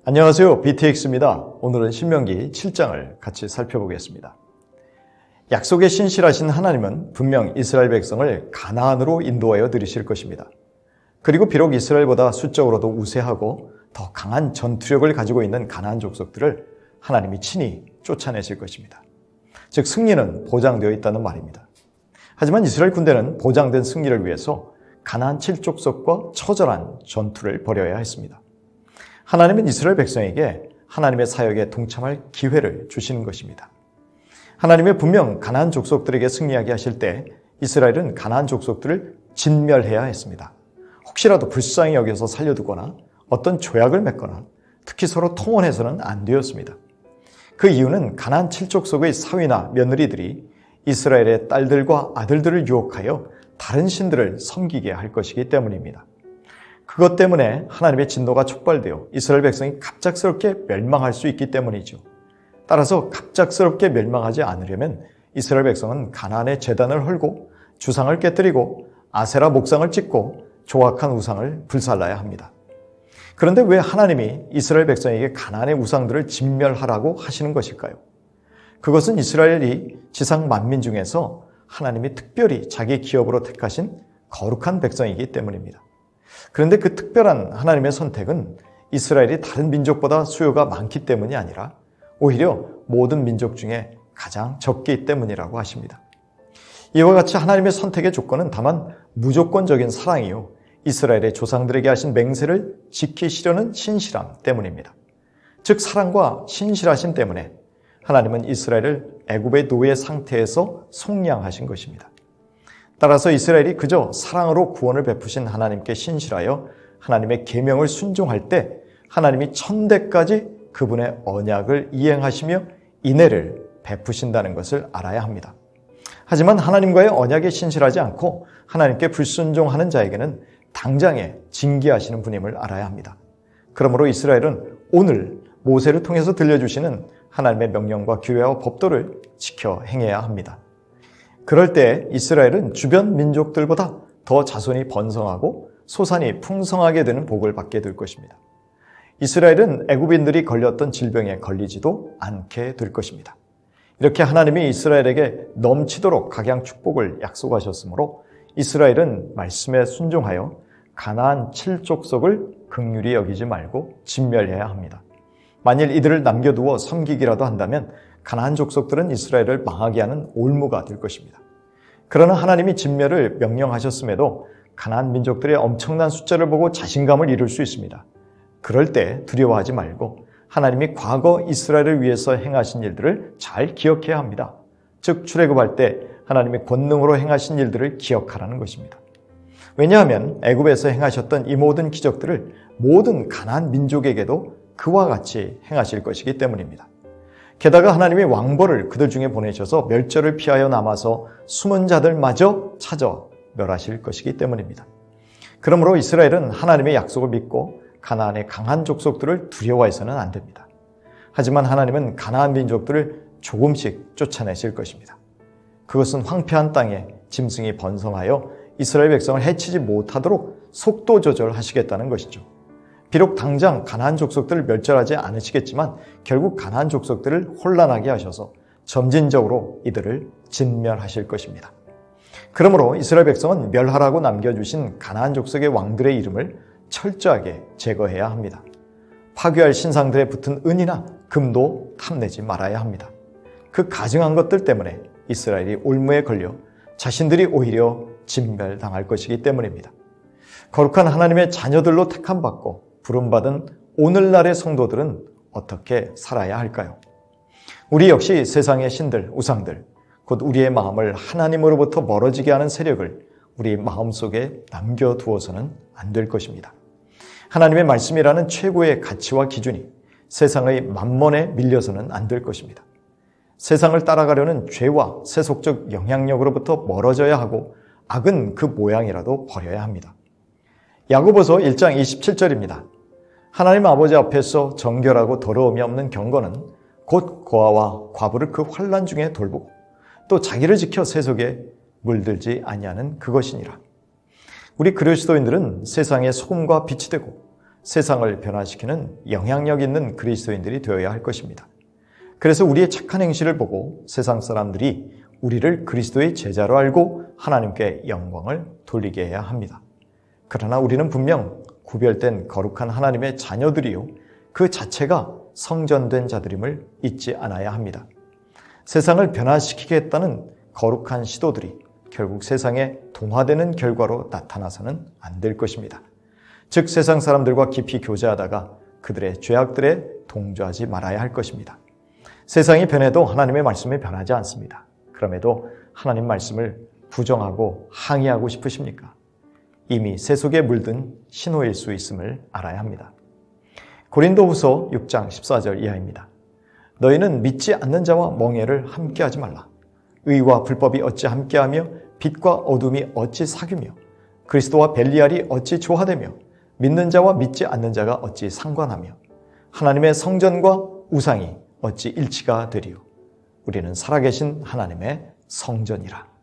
안녕하세요. BTX입니다. 오늘은 신명기 7장을 같이 살펴보겠습니다. 약속에 신실하신 하나님은 분명 이스라엘 백성을 가나안으로 인도하여 들이실 것입니다. 그리고 비록 이스라엘보다 수적으로도 우세하고 더 강한 전투력을 가지고 있는 가나안 족속들을 하나님이 친히 쫓아내실 것입니다. 즉 승리는 보장되어 있다는 말입니다. 하지만 이스라엘 군대는 보장된 승리를 위해서 가나안 7족속과 처절한 전투를 벌여야 했습니다. 하나님은 이스라엘 백성에게 하나님의 사역에 동참할 기회를 주시는 것입니다. 하나님은 분명 가나안 족속들에게 승리하게 하실 때 이스라엘은 가나안 족속들을 진멸해야 했습니다. 혹시라도 불쌍히 여겨서 살려두거나 어떤 조약을 맺거나 특히 서로 통혼해서는 안 되었습니다. 그 이유는 가나안 7족속의 사위나 며느리들이 이스라엘의 딸들과 아들들을 유혹하여 다른 신들을 섬기게 할 것이기 때문입니다. 그것 때문에 하나님의 진노가 촉발되어 이스라엘 백성이 갑작스럽게 멸망할 수 있기 때문이죠. 따라서 갑작스럽게 멸망하지 않으려면 이스라엘 백성은 가나안의 제단을 헐고 주상을 깨뜨리고 아세라 목상을 찍고 조악한 우상을 불살라야 합니다. 그런데 왜 하나님이 이스라엘 백성에게 가나안의 우상들을 진멸하라고 하시는 것일까요? 그것은 이스라엘이 지상 만민 중에서 하나님이 특별히 자기 기업으로 택하신 거룩한 백성이기 때문입니다. 그런데 그 특별한 하나님의 선택은 이스라엘이 다른 민족보다 수요가 많기 때문이 아니라 오히려 모든 민족 중에 가장 적기 때문이라고 하십니다. 이와 같이 하나님의 선택의 조건은 다만 무조건적인 사랑이요 이스라엘의 조상들에게 하신 맹세를 지키시려는 신실함 때문입니다. 즉 사랑과 신실하심 때문에 하나님은 이스라엘을 애굽의 노예 상태에서 속량하신 것입니다. 따라서 이스라엘이 그저 사랑으로 구원을 베푸신 하나님께 신실하여 하나님의 계명을 순종할 때 하나님이 천대까지 그분의 언약을 이행하시며 인애를 베푸신다는 것을 알아야 합니다. 하지만 하나님과의 언약에 신실하지 않고 하나님께 불순종하는 자에게는 당장에 징계하시는 분임을 알아야 합니다. 그러므로 이스라엘은 오늘 모세를 통해서 들려주시는 하나님의 명령과 규례와 법도를 지켜 행해야 합니다. 그럴 때 이스라엘은 주변 민족들보다 더 자손이 번성하고 소산이 풍성하게 되는 복을 받게 될 것입니다. 이스라엘은 애굽인들이 걸렸던 질병에 걸리지도 않게 될 것입니다. 이렇게 하나님이 이스라엘에게 넘치도록 각양 축복을 약속하셨으므로 이스라엘은 말씀에 순종하여 가나안 7족속을 긍휼히 여기지 말고 진멸해야 합니다. 만일 이들을 남겨두어 섬기기라도 한다면 가나안 족속들은 이스라엘을 망하게 하는 올무가 될 것입니다. 그러나 하나님이 진멸을 명령하셨음에도 가나안 민족들의 엄청난 숫자를 보고 자신감을 잃을 수 있습니다. 그럴 때 두려워하지 말고 하나님이 과거 이스라엘을 위해서 행하신 일들을 잘 기억해야 합니다. 즉 출애굽할 때 하나님의 권능으로 행하신 일들을 기억하라는 것입니다. 왜냐하면 애굽에서 행하셨던 이 모든 기적들을 모든 가나안 민족에게도 그와 같이 행하실 것이기 때문입니다. 게다가 하나님이 왕벌을 그들 중에 보내셔서 멸절을 피하여 남아서 숨은 자들마저 찾아 멸하실 것이기 때문입니다. 그러므로 이스라엘은 하나님의 약속을 믿고 가나안의 강한 족속들을 두려워해서는 안 됩니다. 하지만 하나님은 가나안 민족들을 조금씩 쫓아내실 것입니다. 그것은 황폐한 땅에 짐승이 번성하여 이스라엘 백성을 해치지 못하도록 속도 조절하시겠다는 것이죠. 비록 당장 가나안 족속들을 멸절하지 않으시겠지만 결국 가나안 족속들을 혼란하게 하셔서 점진적으로 이들을 진멸하실 것입니다. 그러므로 이스라엘 백성은 멸하라고 남겨주신 가나안 족속의 왕들의 이름을 철저하게 제거해야 합니다. 파괴할 신상들에 붙은 은이나 금도 탐내지 말아야 합니다. 그 가증한 것들 때문에 이스라엘이 올무에 걸려 자신들이 오히려 진멸당할 것이기 때문입니다. 거룩한 하나님의 자녀들로 택함받고 부름받은 오늘날의 성도들은 어떻게 살아야 할까요? 우리 역시 세상의 신들, 우상들, 곧 우리의 마음을 하나님으로부터 멀어지게 하는 세력을 우리 마음속에 남겨두어서는 안 될 것입니다. 하나님의 말씀이라는 최고의 가치와 기준이 세상의 만몬에 밀려서는 안 될 것입니다. 세상을 따라가려는 죄와 세속적 영향력으로부터 멀어져야 하고 악은 그 모양이라도 버려야 합니다. 야고보서 1장 27절입니다. 하나님 아버지 앞에서 정결하고 더러움이 없는 경건은 곧 고아와 과부를 그 환난 중에 돌보고 또 자기를 지켜 세속에 물들지 아니하는 그것이니라. 우리 그리스도인들은 세상의 소금과 빛이 되고 세상을 변화시키는 영향력 있는 그리스도인들이 되어야 할 것입니다. 그래서 우리의 착한 행실을 보고 세상 사람들이 우리를 그리스도의 제자로 알고 하나님께 영광을 돌리게 해야 합니다. 그러나 우리는 분명 구별된 거룩한 하나님의 자녀들이요, 그 자체가 성전된 자들임을 잊지 않아야 합니다. 세상을 변화시키겠다는 거룩한 시도들이 결국 세상에 동화되는 결과로 나타나서는 안 될 것입니다. 즉 세상 사람들과 깊이 교제하다가 그들의 죄악들에 동조하지 말아야 할 것입니다. 세상이 변해도 하나님의 말씀이 변하지 않습니다. 그럼에도 하나님 말씀을 부정하고 항의하고 싶으십니까? 이미 새 속에 물든 신호일 수 있음을 알아야 합니다. 고린도후서 6장 14절 이하입니다. 너희는 믿지 않는 자와 멍에를 함께하지 말라. 의와 불법이 어찌 함께하며 빛과 어둠이 어찌 사귀며 그리스도와 벨리알이 어찌 조화되며 믿는 자와 믿지 않는 자가 어찌 상관하며 하나님의 성전과 우상이 어찌 일치가 되리요. 우리는 살아계신 하나님의 성전이라.